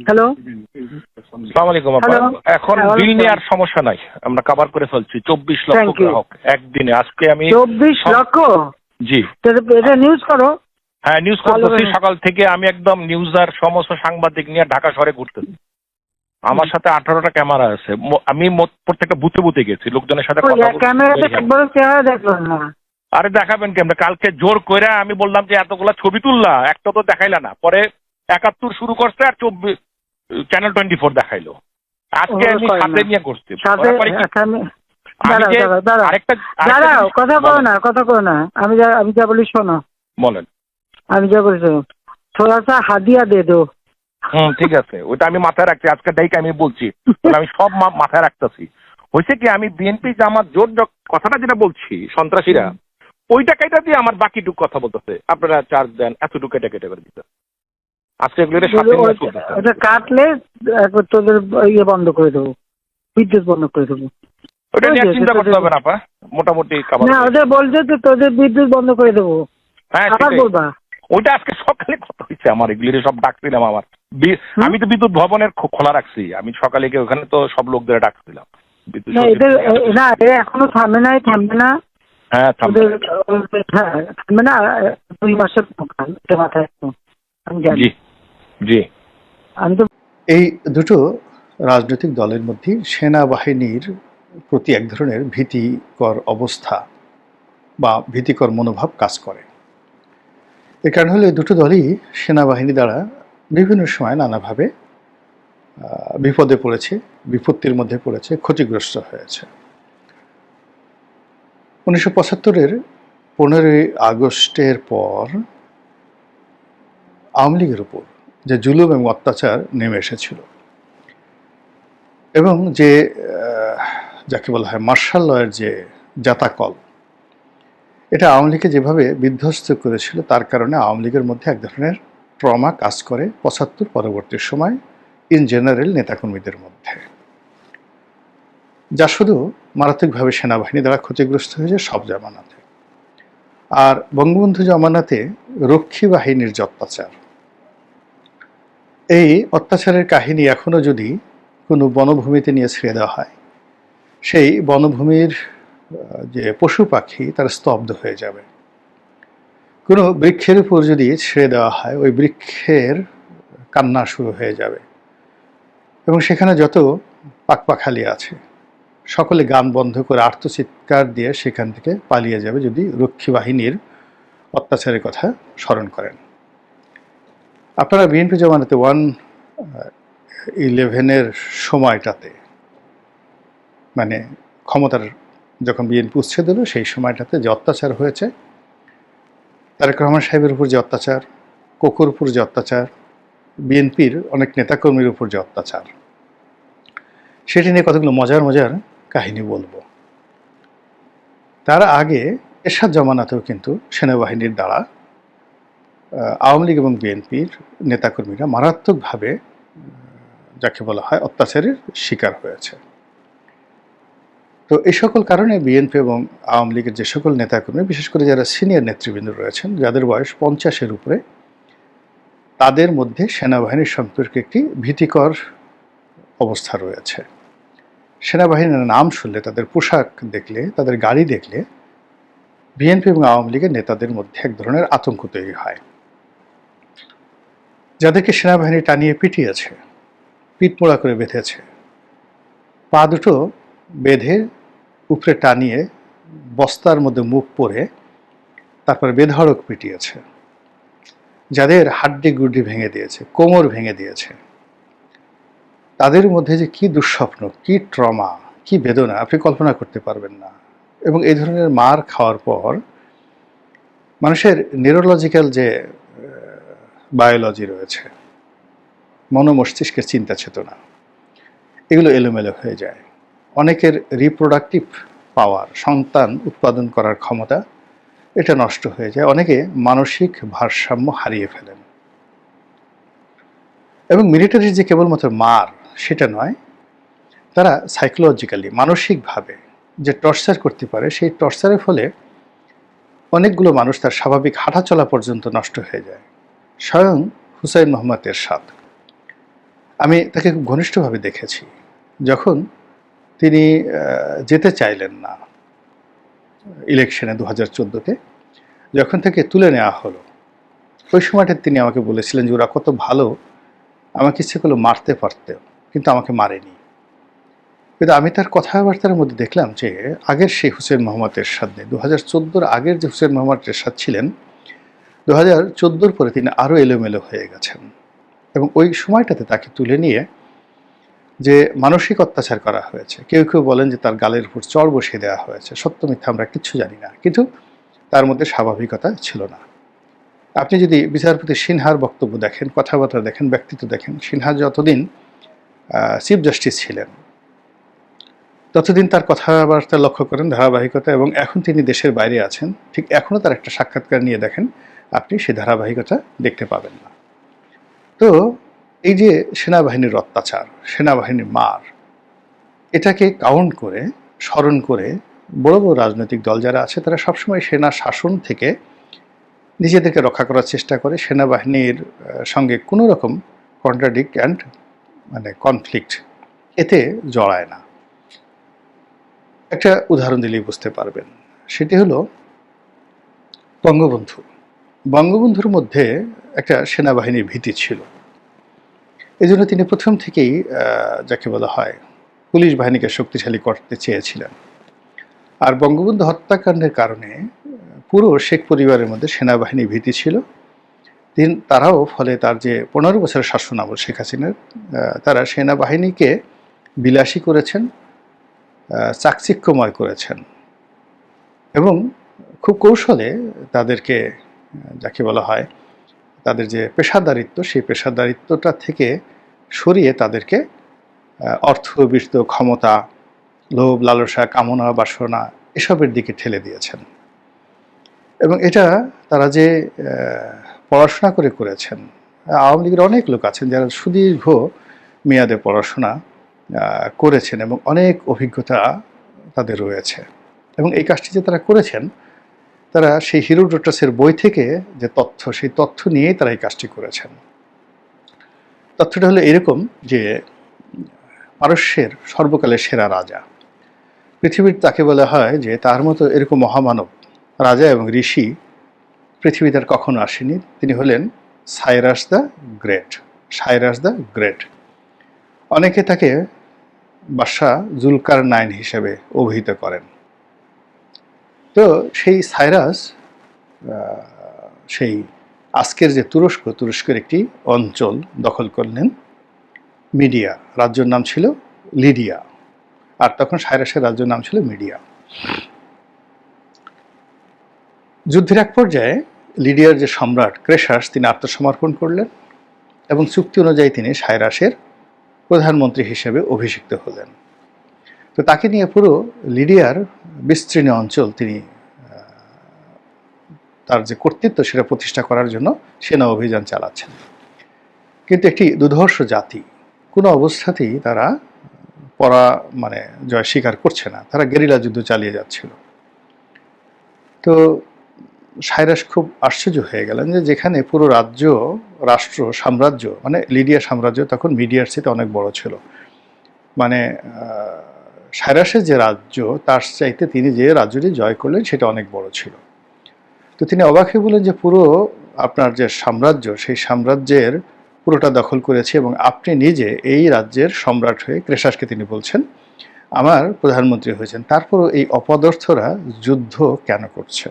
Hello, আসসালামু আলাইকুম আপা। হ্যালো। এখন হ্যাঁ, বিল ওয়ালাইকুম নিয়ে আর সমস্যা নাই, আমরা কভার করে ফেলছি। 24 লক্ষ থ্যাংক ইউ। গ্রাহক একদিনে। আজকে আমি 24 লক্ষ? জি তো এটা নিউজ করো। হ্যাঁ নিউজ ভালো করতেছি। করে। সকাল থেকে আমি একদম নিউজার সমস্ত সাংবাদিক নিয়ে ঢাকা শহরে ঘুরতেছি। আমার সাথে 18টা ক্যামেরা আছে। আমি প্রত্যেকটা বুথে বুথে গেছি, লোকজনের সাথে কথা বলছি। ক্যামেরাতে একবারও চেহারা দেখলাম না। আরে দেখাবেন কেমন? কালকে জোর কইরা আমি বললাম যে এতগুলা ছবি তুললা, একটা তো দেখাইলা না। পরে 71 শুরু করছে আর 24 চ্যানেল 24 দেখাইলো। আজকে আমি করে সাথে না। নিয়ে করছি। সাথে ওরা করে কি? আমি দাঁড়াও যে দাঁড়াও দাঁড়াও আরেকটা দাঁড়াও, জিনিস কথা বলো বলেন না, কথা বলো না। আমি যা বলি শোনো। বলেন। আমি যা বলি শোনো। থোড়া সা হাদিয়া দে দো। ঠিক আছে, ওইটা আমি মাথায় রাখছি। আজকে ডাইকে আমি বলছি, তাহলে আমি সব মাথায় রাখতেছি। হয়েছে কি, আমি বিএনপি যে আমার জোর কথাটা যেটা বলছি সন্ত্রাসীরা, ওই টাকাটা দিয়ে আমার বাকিটুক কথা বলতেছে, আপনারা চার্জ দেন, এতটুকু এটা কেটে করে দিতে। আজকে এগুলো সাথে নিয়ে চলতেছে। ওটা কাটলে একবার তোদের ইয়ে বন্ধ করে দেবো, বিদ্যুৎ বন্ধ করে দেবো। ওটা নিয়ে চিন্তা করতে হবে না আপা, মোটামুটি না, ওদের বলছে যে তোদের বিদ্যুৎ বন্ধ করে দেবো। হ্যাঁ আবার সেটাই। বলবা? ওইটা আজকে সকালে কথা হয়েছে আমার, এগুলি সব ডাকছিলাম আমার। আমি তো বিদ্যুৎ ভবনের খোলা রাখছি, আমি সকালে গিয়ে ওখানে তো সব লোকদের ডাকছিলাম। বিদ্যুৎ না, সচিব এদের না, এরা এখনো থামবে নাই, থামবে না। হ্যাঁ থামবে। হ্যাঁ, থামবে না। 2 মাসের প্রোগ্রাম, এটা মাথায় রাখো। আমি জানি। জি জি। আমি তো এই দুটো রাজনৈতিক দলের মধ্যে সেনাবাহিনীর প্রতি এক ধরনের ভীতিকর অবস্থা বা ভীতিকর মনোভাব কাজ করে। এর কারণ হলো এই দুটো দলই সেনাবাহিনী দ্বারা বিভিন্ন সময় নানাভাবে বিপদে পড়েছে, বিপত্তির মধ্যে পড়েছে, ক্ষতিগ্রস্ত হয়েছে। 1975-এর 15ই আগস্টের পর আওয়ামী লীগের উপর যে জুলুম এবং অত্যাচার নেমে এসেছিল এবং যে যাকে বলা হয় মার্শাল লয়ের যে জাতাকল, এটা আওয়ামী লীগকে যেভাবে বিধ্বস্ত করেছিল, তার কারণে আওয়ামী লীগের মধ্যে এক ধরনের ট্রমা কাজ করে 75 পরবর্তী সময় ইন জেনারেল নেতাকর্মীদের মধ্যে, যা শুধু মারাত্মকভাবে সেনাবাহিনী দ্বারা ক্ষতিগ্রস্ত হয়েছে সব জামানাতে। আর বঙ্গবন্ধু জামানাতে রক্ষী বাহিনীর যে অত্যাচার, এই অত্যাচারের কাহিনী এখনো যদি কোনো বনভূমিতে নিয়ে ছেড়ে দেওয়া হয়, সেই বনভূমির যে পশু পাখি তারা স্তব্ধ হয়ে যাবে। কোনো বৃক্ষের উপর যদি ছেড়ে দেওয়া হয়, ওই বৃক্ষের কান্না শুরু হয়ে যাবে এবং সেখানে যত পাখপাখালি আছে সকলে গান বন্ধ করে আর্তচিৎকার দিয়ে সেখান থেকে পালিয়ে যাবে যদি রক্ষী বাহিনীর অত্যাচারের কথা স্মরণ করেন। আপনারা বিএনপি জামানাতে 1/11-এর সময়টাতে, মানে ক্ষমতার যখন বিএনপি উচ্ছেদ হলো সেই সময়টাতে যে অত্যাচার হয়েছে, তারেক রহমান সাহেবের উপর যে অত্যাচার, কোকোর উপর যে অত্যাচার, বিএনপির অনেক নেতাকর্মীর উপর যে অত্যাচার, সেটি নিয়ে কতগুলো মজার মজার কাহিনী বলবো। তার আগে এরশাদ জামানাতেও কিন্তু সেনাবাহিনীর দ্বারা আওয়ামী লীগ এবং বিএনপির নেতাকর্মীরা মারাত্মকভাবে যাকে বলা হয় অত্যাচারের শিকার হয়েছে। তো এই সকল কারণে বিএনপি এবং আওয়ামী লীগের যে সকল নেতাকর্মী, বিশেষ করে যারা সিনিয়র নেতৃবৃন্দ রয়েছেন, যাদের বয়স 50-এর উপরে, তাদের মধ্যে সেনাবাহিনীর সম্পর্কে একটি ভীতিকর অবস্থা রয়েছে। সেনাবাহিনীর নাম শুনলে, তাদের পোশাক দেখলে, তাদের গাড়ি দেখলে বিএনপি এবং আওয়ামী লীগের নেতাদের মধ্যে এক ধরনের আতঙ্ক তৈরি হয়। যাদেরকে সেনাবাহিনী টানিয়ে পিটিয়েছে, পিঠমোড়া করে বেঁধেছে, পা দুটো বেঁধে উপরে টানিয়ে বস্তার মধ্যে মুখ পরে তারপরে বেধড়ক পিটিয়েছে, যাদের হাড্ডি গুড্ডি ভেঙে দিয়েছে, কোমর ভেঙে দিয়েছে, তাদের মধ্যে যে কি দুঃস্বপ্ন, কি ট্রমা, কি বেদনা আপনি কল্পনা করতে পারবেন না। এবং এই ধরনের মার খাওয়ার পর মানুষের নিউরোলজিক্যাল যে বায়োলজি রয়েছে, মস্তিষ্কের চিন্তা চেতনা, এগুলো এলোমেলো হয়ে যায়। অনেকের রিপ্রোডাক্টিভ পাওয়ার, সন্তান উৎপাদন করার ক্ষমতা, এটা নষ্ট হয়ে যায়। অনেকে মানসিক ভারসাম্য হারিয়ে ফেলেন। এবং মিলিটারির যে কেবলমাত্র মার সেটা নয়, তারা সাইকোলজিক্যালি, মানসিকভাবে যে টর্চার করতে পারে, সেই টর্চারের ফলে অনেকগুলো মানুষ তার স্বাভাবিক হাঁটাচলা পর্যন্ত নষ্ট হয়ে যায়। স্বয়ং হুসাইন মোহাম্মদ এরশাদ আমি তাকে খুব ঘনিষ্ঠভাবে দেখেছি। যখন তিনি যেতে চাইলেন না ইলেকশনে 2014-তে, যখন থেকে তুলে নেওয়া হলো, ওই সময়টা তিনি আমাকে বলেছিলেন যে ওরা কত ভালো, আমাকে ইচ্ছে করলো মারতে পারতে, কিন্তু আমাকে মারেনি। কিন্তু আমি তার কথাবার্তার মধ্যে দেখলাম যে আগের সেই হুসেইন মোহাম্মদ এরশাদ নেই। 2014-র আগের যে হুসেইন মোহাম্মদ এরশাদ ছিলেন, 2014-র পরে তিনি আরও এলোমেলো হয়ে গেছেন। এবং ওই সময়টাতে তাকে তুলে নিয়ে যে মানসিক অত্যাচার করা হয়েছে, কেউ কেউ বলেন যে তার গালের উপর চড় বসিয়ে দেওয়া হয়েছে, সত্য মিথ্যা আমরা কিচ্ছু জানি না, কিন্তু তার মধ্যে স্বাভাবিকতা ছিল না। আপনি যদি বিচারপতি সিনহার বক্তব্য দেখেন, কথাবার্তা দেখেন, ব্যক্তিত্ব দেখেন, সিনহা যতদিন চিফ জাস্টিস ছিলেন ততদিন তার কথাবার্তা লক্ষ্য করেন, ধারাবাহিকতা, এবং এখন তিনি দেশের বাইরে আছেন, ঠিক এখনও তার একটা সাক্ষাৎকার নিয়ে দেখেন, আপনি সেই ধারাবাহিকতা দেখতে পাবেন না। তো এই যে সেনাবাহিনীর অত্যাচার, সেনাবাহিনীর মার, এটাকে কাউন্ট করে, স্মরণ করে বড় বড় রাজনৈতিক দল যারা আছে তারা সবসময় সেনা শাসন থেকে নিজেদেরকে রক্ষা করার চেষ্টা করে, সেনাবাহিনীর সঙ্গে কোনো রকম কন্ট্রাডিক্ট অ্যান্ড কনফ্লিক্ট এতে জড়ায় না। একটা উদাহরণ দিলেই বুঝতে পারবেন, সেটি হলো বঙ্গবন্ধু। বঙ্গবন্ধুর মধ্যে একটা সেনাবাহিনীর ভীতি ছিল, এই জন্য তিনি প্রথম থেকেই যাকে বলা হয় পুলিশ বাহিনীকে শক্তিশালী করতে চেয়েছিলেন। আর বঙ্গবন্ধু হত্যাকাণ্ডের কারণে পুরো শেখ পরিবারের মধ্যে সেনাবাহিনী ভীতি ছিল। তারাও ফলে তার যে 15 বছরের শাসনামল শেখ হাসিনার, তারা সেনাবাহিনীকে বিলাসী করেছেন, চাকচিক্যময় করেছেন, এবং খুব কৌশলে তাদেরকে যাকে বলা হয় তাদের যে পেশাদারিত্ব, সেই পেশাদারিত্বটা থেকে সরিয়ে তাদেরকে অর্থ, বিত্ত, ক্ষমতা, লোভ, লালসা, কামনা, বাসনা এসবের দিকে ঠেলে দিয়েছেন। এবং এটা তারা যে পড়াশোনা করেছেন, আওয়ামী লীগের অনেক লোক আছেন যারা সুদীর্ঘ মেয়াদে পড়াশোনা করেছেন এবং অনেক অভিজ্ঞতা তাদের রয়েছে, এবং এই কাজটি যে তারা করেছেন, তারা সেই হিরোডোটাসের বই থেকে যে তথ্য, সেই তথ্য নিয়েই তারা এই কাজটি করেছেন। তথ্যটা হলো এরকম যে পারস্যের সর্বকালের সেরা রাজা, পৃথিবীর তাকে বলা হয় যে তার মতো এরকম মহামানব রাজা এবং ঋষি পৃথিবীতে আর কখনো আসেনি। তিনি হলেন Cyrus the great. Cyrus the great, অনেকে তাকে বাদশাহ জুলকারনাইন হিসেবে অভিহিত করেন। তো সেই সাইরাস সেই আজকের যে তুরস্কের একটি অঞ্চল দখল করলেন, মিডিয়া, রাজ্যের নাম ছিল লিডিয়া, আর তখন সাইরাসের রাজ্যের নাম ছিল মিডিয়া। যুদ্ধের এক পর্যায়ে লিডিয়ার যে সম্রাট ক্রেশাস, তিনি আত্মসমর্পণ করলেন এবং চুক্তি অনুযায়ী তিনি সাইরাসের প্রধানমন্ত্রী হিসেবে অভিষিক্ত হলেন। তো তাকে নিয়ে পুরো লিডিয়ার বিস্তীর্ণ অঞ্চল তিনি তার যে কর্তৃত্ব সেটা প্রতিষ্ঠা করার জন্য সেনা অভিযান চালাচ্ছেন। কিন্তু একটি দুর্ধর্ষ জাতি, কোনো অবস্থাতেই তারা জয় স্বীকার করছে না, তারা গেরিলা যুদ্ধ চালিয়ে যাচ্ছিল। তো সাইরাস খুব আশ্চর্য হয়ে গেলেন যে যেখানে পুরো রাজ্য, রাষ্ট্র, সাম্রাজ্য, লিডিয়া সাম্রাজ্য তখন মিডিয়ার চেয়ে অনেক বড় ছিল, সাইরাসের যে রাজ্য তার চাইতে তিনি যে রাজ্যটি জয় করলেন সেটা অনেক বড় ছিল। তো তিনি অবাক হয়ে বললেন যে পুরো আপনার যে সাম্রাজ্য, সেই সাম্রাজ্যের পুরোটা দখল করেছে এবং আপনি নিজে এই রাজ্যের সম্রাট হয়ে, ক্রেশাসকে তিনি বলছেন, আমার প্রধানমন্ত্রী হয়েছেন, তারপরও এই অপদার্থরা যুদ্ধ কেন করছে?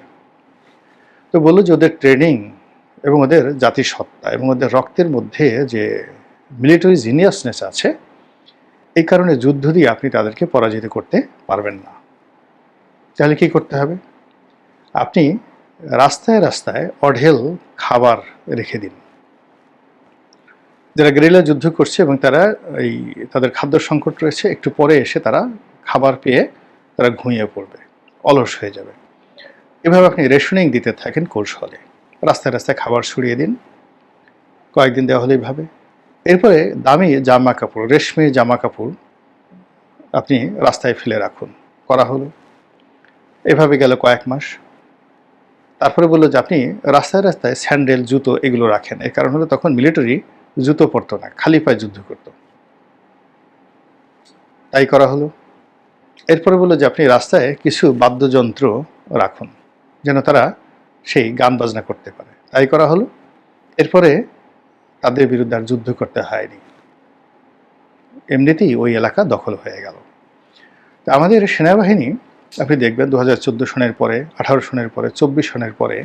তো বললো যে ওদের ট্রেনিং এবং ওদের জাতিসত্তা এবং ওদের রক্তের মধ্যে যে মিলিটারি জিনিয়াসনেস আছে, এই কারণে যুদ্ধ দিয়ে আপনি তাদেরকে পরাজিত করতে পারবেন না। তাহলে কি করতে হবে? আপনি রাস্তায় রাস্তায় অঢেল খাবার রেখে দিন। যারা গেরিলা যুদ্ধ করছে এবং তারা তাদের খাদ্য সংকট রয়েছে, একটু পরে এসে তারা খাবার পেয়ে তারা ঘুমিয়ে পড়বে, অলস হয়ে যাবে। এভাবে আপনি রেশনিং দিতে থাকেন কৌশলে, রাস্তায় রাস্তায় খাবার ছড়িয়ে দিন, কয়েকদিন দেওয়া হলে এইভাবে। এরপরে দামি জামা কাপড়, রেশমি জামা কাপড় আপনি রাস্তায় ফেলে রাখুন, করা হলো। এভাবে গেল কয়েক মাস। তারপরে বললো যে আপনি রাস্তায় রাস্তায় স্যান্ডেল, জুতো এগুলো রাখেন। এর কারণ হলো তখন মিলিটারি জুতো পরতো না, খালি পায়ে যুদ্ধ করতো। তাই করা হলো। এরপরে বললো যে আপনি রাস্তায় কিছু বাদ্যযন্ত্র রাখুন যেন তারা সেই গান বাজনা করতে পারে, তাই করা হলো। এরপরে তাদের বিরুদ্ধে আর যুদ্ধ করতে হয়নি, এমনিতেই ওই এলাকা দখল হয়ে গেল। তা আমাদের সেনাবাহিনী আপনি দেখবেন 2014 সনের পরে, 18 সনের পরে, 24 সনের পরে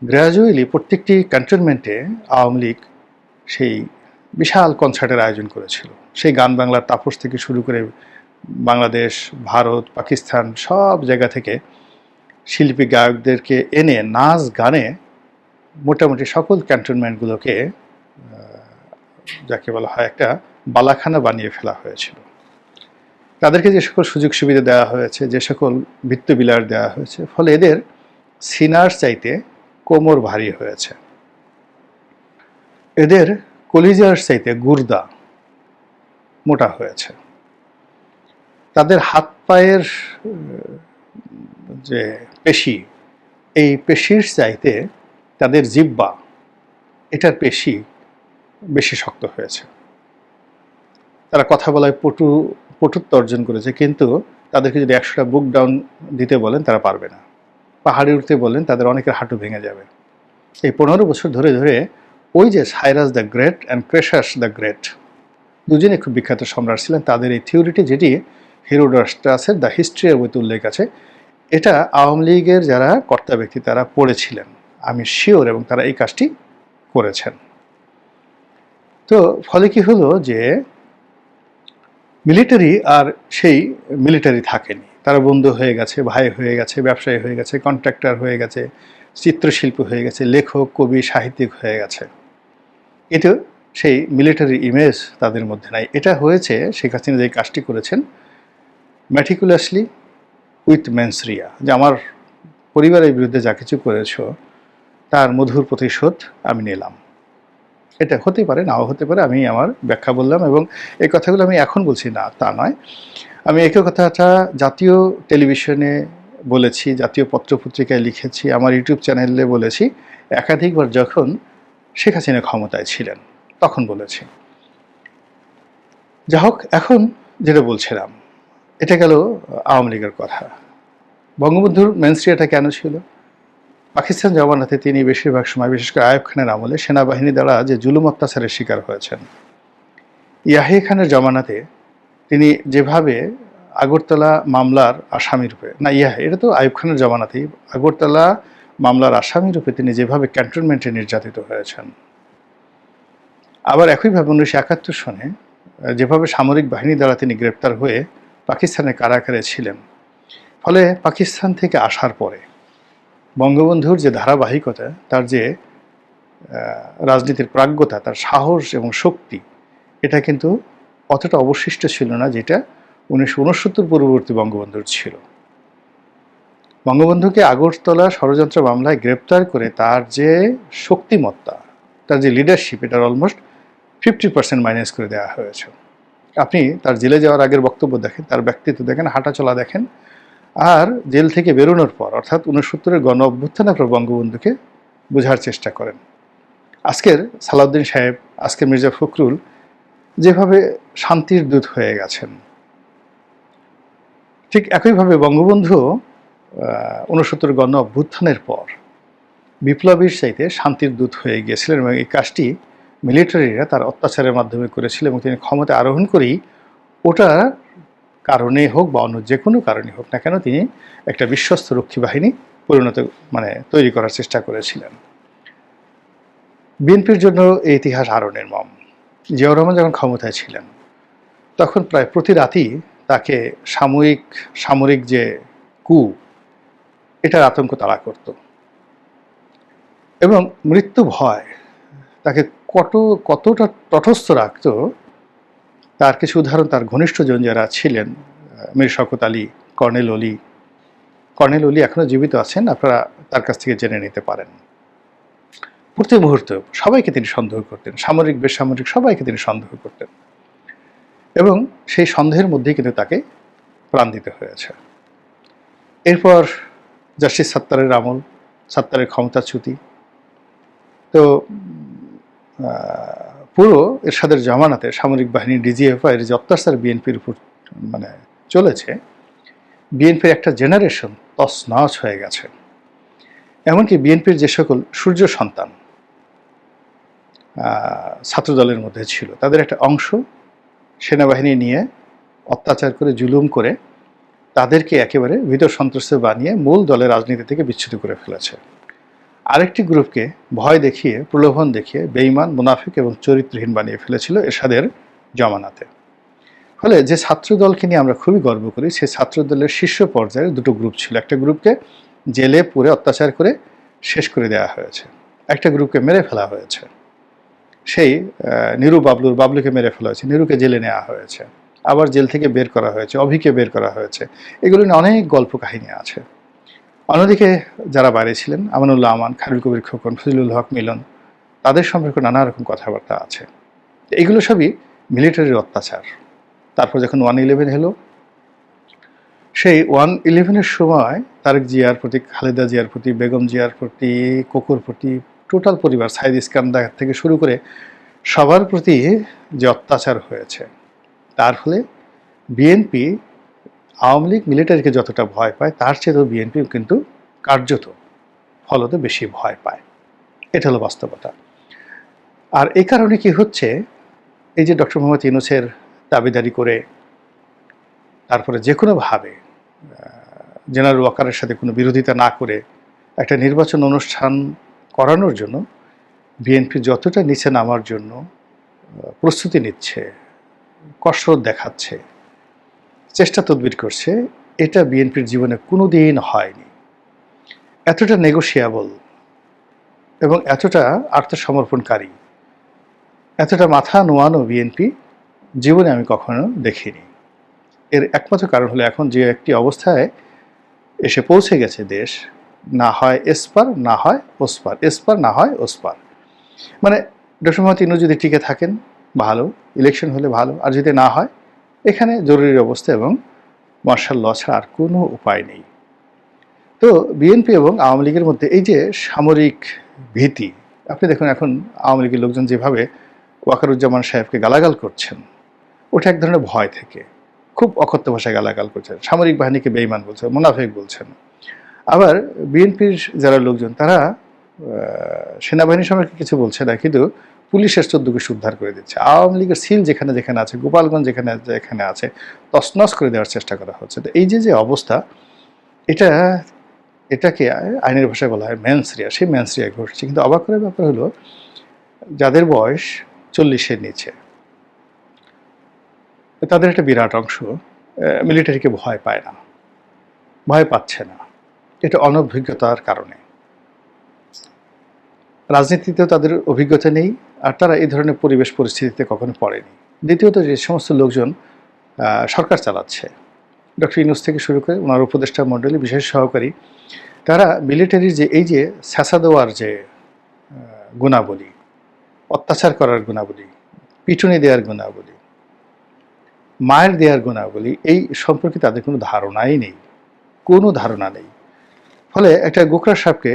গ্র্যাজুয়ালি প্রত্যেকটি ক্যান্টনমেন্টে আওয়ামী লীগ সেই বিশাল কনসার্টের আয়োজন করেছিল। সেই গান বাংলার তাপস থেকে শুরু করে বাংলাদেশ, ভারত, পাকিস্তান সব জায়গা থেকে শিল্পী গায়কদেরকে এনে নাচ গানে মোটামুটি সকল ক্যান্টনমেন্টগুলোকে যাকে বলা হয় একটা বালাখানা বানিয়ে ফেলা হয়েছিল। তাদেরকে যে সকল সুযোগ সুবিধা দেওয়া হয়েছে, যে সকল বৃত্তবিলাস দেওয়া হয়েছে, ফলে এদের সিনার চাইতে কোমর ভারী হয়েছে, এদের কলিজার চাইতে গুর্দা মোটা হয়েছে, তাদের হাত পায়ের যে পেশি, এই পেশির চাইতে তাদের জিহ্বা, এটার পেশি বেশি শক্ত হয়েছে। তারা কথা বলায় পটুত্ব অর্জন করেছে, কিন্তু তাদেরকে যদি 100টা বুক ডাউন দিতে বলেন তারা পারবে না, পাহাড়ে উঠতে বলেন তাদের অনেকের হাঁটু ভেঙে যাবে। এই 15 বছর ধরে ধরে ওই যে Cyrus the Great and Croesus the Great, দুজনে খুব বিখ্যাত সম্রাট ছিলেন, তাদের এই থিওরিটি যেটি হেরোডোটাসের দ্য হিস্ট্রি অফ বইতে উল্লেখ আছে, এটা আওয়ামী লীগের যারা কর্তা ব্যক্তি তারা পড়েছিলেন, আমি শিওর, এবং তারা এই কাজটি করেছেন। তো ফলে কি হলো যে মিলিটারি আর সেই মিলিটারি থাকেনি, তারা বন্ধু হয়ে গেছে, ভাই হয়ে গেছে, ব্যবসায়ী হয়ে গেছে, কন্ট্রাক্টর হয়ে গেছে, চিত্রশিল্পী হয়ে গেছে, লেখক, কবি, সাহিত্যিক হয়ে গেছে। এটা সেই মিলিটারি ইমেজ তাদের মধ্যে নাই। এটা হয়েছে শেখ হাসিনা যে কাজটি করেছেন ম্যাটিকুলাসলি উইথ মেন্সরিয়া, যে আমার পরিবারের বিরুদ্ধে যা কিছু করেছ তার মধুর প্রতিশোধ আমি নিলাম। এটা হতে পারে, নাও হতে পারে, আমি আমার ব্যাখ্যা বললাম, এবং এই কথাগুলো আমি এখন বলছি না তা নয়। আমি একই কথাটা জাতীয় টেলিভিশনে বলেছি, জাতীয় পত্রপত্রিকায় লিখেছি, আমার ইউটিউব চ্যানেলে বলেছি, একাধিকবার যখন শেখ হাসিনা ক্ষমতায় ছিলেন তখন বলেছি। যা হোক, এখন যেটা বলছিলাম এটা গেল আওয়ামী লীগের কথা। বঙ্গবন্ধুর মেনস্ট্রিয়াটা কেন ছিল? পাকিস্তান জমানাতে তিনি বেশিরভাগ সময়, বিশেষ করে আইয়ুব খানের আমলে সেনাবাহিনী দ্বারা যে জুলুম অত্যাচারের শিকার হয়েছেন, ইয়াহিয়া খানের জমানাতে তিনি যেভাবে আগরতলা মামলার আসামি রূপে, না এটা তো আইয়ুব খানের জমানাতেই, আগরতলা মামলার আসামি রূপে তিনি যেভাবে ক্যান্টনমেন্টে নির্যাতিত হয়েছেন, আবার একইভাবে 1971 সনে যেভাবে সামরিক বাহিনী দ্বারা তিনি গ্রেপ্তার হয়ে পাকিস্তানের কারাগারে ছিলেন। ফলে পাকিস্তান থেকে আসার পরে বঙ্গবন্ধুর যে ধারাবাহিকতা, তার যে রাজনীতির প্রাজ্ঞতা, তার সাহস এবং শক্তি, এটা কিন্তু অতটা অবশিষ্ট ছিল না যেটা 1969 পূর্ববর্তী বঙ্গবন্ধুর ছিল। বঙ্গবন্ধুকে আগরতলা ষড়যন্ত্র মামলায় গ্রেপ্তার করে তার যে শক্তিমত্তা, তার যে লিডারশিপ, এটার অলমোস্ট 50% মাইনাস করে দেওয়া হয়েছে। আপনি তার জেলে যাওয়ার আগের বক্তব্য দেখেন, তার ব্যক্তিত্ব দেখেন, হাঁটাচলা দেখেন, আর জেল থেকে বেরোনোর পর, অর্থাৎ 69-এর গণ অভ্যুত্থানের পর বঙ্গবন্ধুকে বোঝার চেষ্টা করেন। আজকের সালাউদ্দিন সাহেব, আজকের মির্জা ফখরুল যেভাবে শান্তির দূত হয়ে গেছেন, ঠিক একইভাবে বঙ্গবন্ধু 69 গণ অভ্যুত্থানের পর বিপ্লবীর চাইতে শান্তির দূত হয়ে গিয়েছিলেন, এবং এই কাজটি মিলিটারিরা তার অত্যাচারের মাধ্যমে করেছিল, এবং তিনি ক্ষমতা আরোহণ করেই ওটার কারণে হোক বা অন্য যে কোনো কারণে হোক না কেন, তিনি একটা বিশ্বস্ত রক্ষী বাহিনী তৈরি করার চেষ্টা করেছিলেন। বিএনপির জন্য এই ইতিহাস আরও নির্মম। জিয়াউর রহমান যখন ক্ষমতায় ছিলেন তখন প্রায় প্রতি রাতেই তাকে সামরিক যে কু, এটার আতঙ্ক তাড়া করত, এবং মৃত্যু ভয় তাকে কতটা তটস্থ রাখত, তার কিছু উদাহরণ তার ঘনিষ্ঠজন যারা ছিলেন, মীর শওকত আলী, কর্নেল অলি এখনো জীবিত আছেন, আপনারা তার কাছ থেকে জেনে নিতে পারেন। প্রতি মুহূর্তে সবাইকে তিনি সন্দেহ করতেন, সামরিক বেসামরিক সবাইকে তিনি সন্দেহ করতেন, এবং সেই সন্দেহের মধ্যেই কিন্তু তাকে প্রাণ দিতে হয়েছে। এরপর জাস্টিস সাত্তারের আমল, সাত্তারের ক্ষমতাচ্যুতি, তো পুরো এরশাদের জামানাতে সামরিক বাহিনী ডিজিএফআই এর যে অত্যাচার বিএনপির উপর মানে চলেছে, বিএনপির একটা জেনারেশন তছনছ হয়ে গেছে। এমনকি বিএনপির যে সকল সূর্য সন্তান ছাত্রদলের মধ্যে ছিল, তাদের একটা অংশ সেনাবাহিনী নিয়ে অত্যাচার করে, জুলুম করে তাদেরকে একেবারে ভীত সন্ত্রস্ত বানিয়ে মূল দলের রাজনীতি থেকে বিচ্ছুত করে ফেলেছে। আরেকটি গ্রুপকে ভয় দেখিয়ে, প্রলোভন দেখিয়ে বেঈমান, মুনাফিক এবং চরিত্রহীন বানিয়ে ফেলেছিল এরশাদের জমানাতে। ফলে যে ছাত্র দলকে নিয়ে আমরা খুবই গর্ব করি, সেই ছাত্র দলের শীর্ষ পর্যায়ে দুটো গ্রুপ ছিল। একটা গ্রুপকে জেলে পুরে অত্যাচার করে শেষ করে দেওয়া হয়েছে, একটা গ্রুপকে মেরে ফেলা হয়েছে। সেই নিরু বাবলুকে মেরে ফেলা হয়েছে, নিরুকে জেলে নেওয়া হয়েছে, আবার জেল থেকে বের করা হয়েছে, অভিকে বের করা হয়েছে। এগুলো নিয়ে অনেক গল্প কাহিনী আছে। অন্যদিকে যারা বাইরে ছিলেন, আমানুল্লাহ আমান, খায়রুল কবির খোকন, ফজলুল হক মিলন, তাদের সম্পর্কে নানা রকম কথাবার্তা আছে। এগুলো সবই মিলিটারির অত্যাচার। তারপর যখন 1/11 হলো, সেই 1/11-এর সময় তারেক জিয়ার প্রতি, খালেদা জিয়ার প্রতি, বেগম জিয়ার প্রতি, কোকোর প্রতি, টোটাল পরিবার, সাইদ ইস্কান্দার থেকে শুরু করে সবার প্রতি যে অত্যাচার হয়েছে, তার ফলে বিএনপি আওয়ামী লীগ মিলিটারিকে যতটা ভয় পায়, তার চেয়েও বিএনপি কিন্তু কার্যত ফলত বেশি ভয় পায়। এটা হলো বাস্তবতা। আর এই কারণে কি হচ্ছে, এই যে ডক্টর মোহাম্মদ ইউনূসের দাবিদারি করে, তারপরে যে কোনোভাবে জেনারেল ওয়াকারের সাথে কোনো বিরোধিতা না করে একটা নির্বাচন অনুষ্ঠান করানোর জন্য বিএনপি যতটা নিচে নামার জন্য প্রস্তুতি নিচ্ছে, কসরত দেখাচ্ছে, চেষ্টা তদবির করছে, এটা বিএনপির জীবনে কোনোদিন হয়নি। এতটা নেগোশিয়েবল এবং এতটা আত্মসমর্পণকারী, এতটা মাথা নোয়ানো বিএনপি জীবনে আমি কখনো দেখিনি। এর একমাত্র কারণ হলো এখন যে একটি অবস্থায় এসে পৌঁছে গেছে দেশ, না হয় এসপার না হয় ওসপার, এসপার না হয় ওসপার। মানে ডক্টর মোহাম্মদ ইউনূস যদি টিকে থাকেন ভালো, ইলেকশন হলে ভালো, আর যদি না হয় এখানে জরুরি অবস্থা এবং মার্শাল ল ছাড়া আর কোনো উপায় নেই। তো বিএনপি এবং আওয়ামী লীগের মধ্যে এই যে সামরিক ভীতি, আপনি দেখুন এখন আওয়ামী লীগের লোকজন যেভাবে ওয়াকারুজ্জামান সাহেবকে গালাগাল করছেন, ওটা এক ধরনের ভয় থেকে খুব অকথ্য ভাষায় গালাগাল করছেন, সামরিক বাহিনীকে বেঈমান বলছেন, মুনাফিক বলছেন। আবার বিএনপির যারা লোকজন, তারা সেনাবাহিনী সম্পর্কে কিছু বলছে না, কিন্তু পুলিশের 14 কেস উদ্ধার করে দিচ্ছে। আওয়ামী লীগের সিল যেখানে যেখানে আছে, গোপালগঞ্জ যেখানে যেখানে আছে, তছনছ করে দেওয়ার চেষ্টা করা হচ্ছে। তো এই যে অবস্থা, এটাকে আইনের ভাষায় বলা হয় ম্যানসরিয়া। সেই ম্যানসরিয়া ঘটছে। কিন্তু অবাক করার ব্যাপার হলো, যাদের বয়স 40-এর নিচে, তাদের একটা বিরাট অংশ মিলিটারিকে ভয় পায় না, ভয় পাচ্ছে না। এটা অনভিজ্ঞতার কারণে। রাজনীতিতেও তাদের অভিজ্ঞতা নেই, আর তারা এই ধরনের পরিবেশ পরিস্থিতিতে কখনো পড়েনি। দ্বিতীয়ত, যে সমস্ত লোকজন সরকার চালাচ্ছে, ডক্টর ইউনূস থেকে শুরু করে ওনার উপদেষ্টা মণ্ডলী, বিশেষ সহকারী, তারা মিলিটারির যে এই যে স্যাঁচা দেওয়ার যে গুণাবলী, অত্যাচার করার গুণাবলী, পিটুনি দেওয়ার গুণাবলী, মায়ের দেওয়ার গুণাবলী, এই সম্পর্কে তাদের কোনো ধারণাই নেই, কোনো ধারণা নেই। ফলে একটা গোকরা সাপকে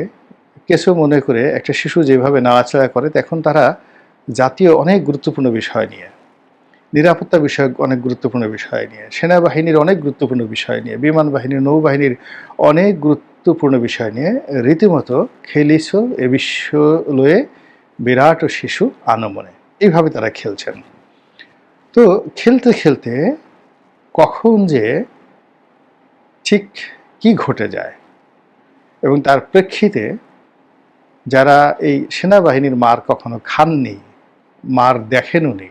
কেঁচো মনে করে একটা শিশু যেভাবে নাড়াচাড়া করে, তখন তারা জাতীয় অনেক গুরুত্বপূর্ণ বিষয় নিয়ে, নিরাপত্তা বিষয়ক অনেক গুরুত্বপূর্ণ বিষয় নিয়ে, সেনাবাহিনীর অনেক গুরুত্বপূর্ণ বিষয় নিয়ে, বিমান বাহিনীর, নৌবাহিনীর অনেক গুরুত্বপূর্ণ বিষয় নিয়ে রীতিমতো খেলিছ এ বিশ্ব লয়ে বিরাট ও শিশু আনমনে, এইভাবে তারা খেলছেন। তো খেলতে খেলতে কখন যে ঠিক কি ঘটে যায়, এবং তার প্রেক্ষিতে যারা এই সেনাবাহিনীর মার কখনো খাননি, মার দেখেনও নি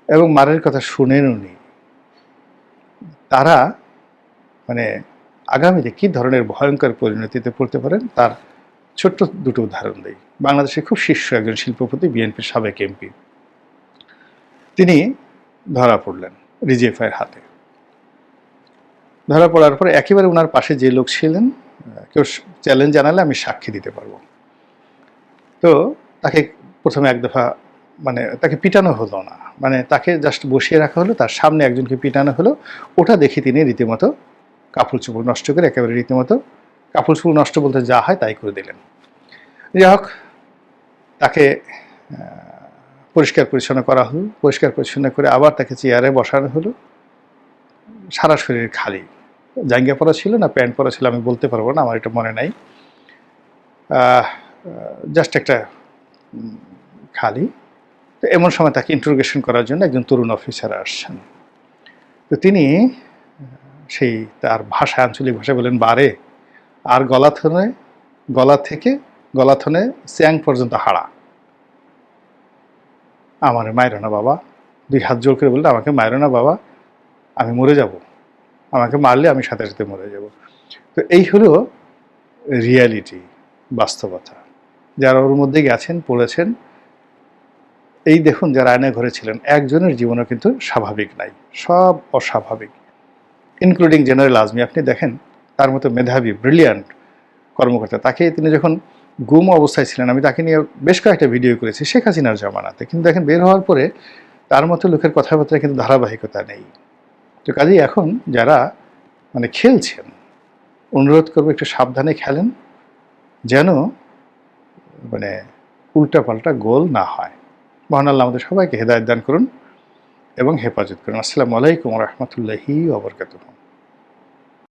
এবং মারের কথা শুনেনও নি, তারা মানে আগামীতে কী ধরনের ভয়ঙ্কর পরিণতিতে পড়তে পারেন, তার ছোট্ট দুটো উদাহরণ দেই। বাংলাদেশে খুব শীর্ষ একজন শিল্পপতি, বিএনপির সাবেক এমপি, তিনি ধরা পড়লেন ডিজিএফআইয়ের হাতে। ধরা পড়ার পরে একেবারে ওনার পাশে যে লোক ছিলেন, কেউ চ্যালেঞ্জ জানালে আমি সাক্ষী দিতে পারবো। তো তাকে প্রথমে এক দফা তাকে পিটানো হলো না, তাকে জাস্ট বসিয়ে রাখা হলো, তার সামনে একজনকে পিটানো হলো। ওটা দেখে তিনি রীতিমতো কাপড় চোপড় নষ্ট করে, একেবারে রীতিমতো কাপড় চোপড় নষ্ট বলতে যা হয় তাই করে দিলেন। যাই হোক, তাকে পরিষ্কার পরিচ্ছন্ন করা হলো, পরিষ্কার পরিচ্ছন্ন করে আবার তাকে চেয়ারে বসানো হলো, সারা শরীর খালি, জাঙ্গিয়া পরা ছিল না প্যান্ট পরা ছিল আমি বলতে পারবো না, আমার এটা মনে নাই, জাস্ট একটা খালি। তো এমন সময় তাকে ইন্টারোগেশন করার জন্য একজন তরুণ অফিসার আসছেন। তো তিনি সেই তার ভাষা, আঞ্চলিক ভাষায় বলেন, বারে আর গলা থেকে গলাথনে চ্যাং পর্যন্ত হাড়া, আমার মায়ের না বাবা, 2 হাত জোর করে বললে, আমাকে মায়ের না বাবা, আমি মরে যাব, আমাকে মারলে আমি সাথে সাথে মরে যাব। তো এই হলো রিয়ালিটি, বাস্তবতা। যারা ওর মধ্যে গেছেন, পড়েছেন, এই দেখুন যারা আয়না ঘরে ছিলেন, একজনের জীবনও কিন্তু স্বাভাবিক নাই, সব অস্বাভাবিক, ইনক্লুডিং জেনারেল আজমি। আপনি দেখেন তার মতো মেধাবী ব্রিলিয়ান্ট কর্মকর্তা, তাকে তিনি যখন গুম অবস্থায় ছিলেন, আমি তাকে নিয়ে বেশ কয়েকটা ভিডিও করেছি শেখ হাসিনার জামানাতে, কিন্তু দেখেন বের হওয়ার পরে তার মতো লোকের কথাবার্তা কিন্তু ধারাবাহিকতা নেই। তো কাজেই এখন যারা মানে খেলছেন, অনুরোধ করবো একটু সাবধানে খেলেন, যেন মানে উল্টাপাল্টা গোল না হয়। মহান আল্লাহ আমাদের সবাইকে হেদায়েত দান করুন এবং হেফাজত করুন। আসসালামু আলাইকুম ওয়া রাহমাতুল্লাহি ওয়া বারাকাতুহু।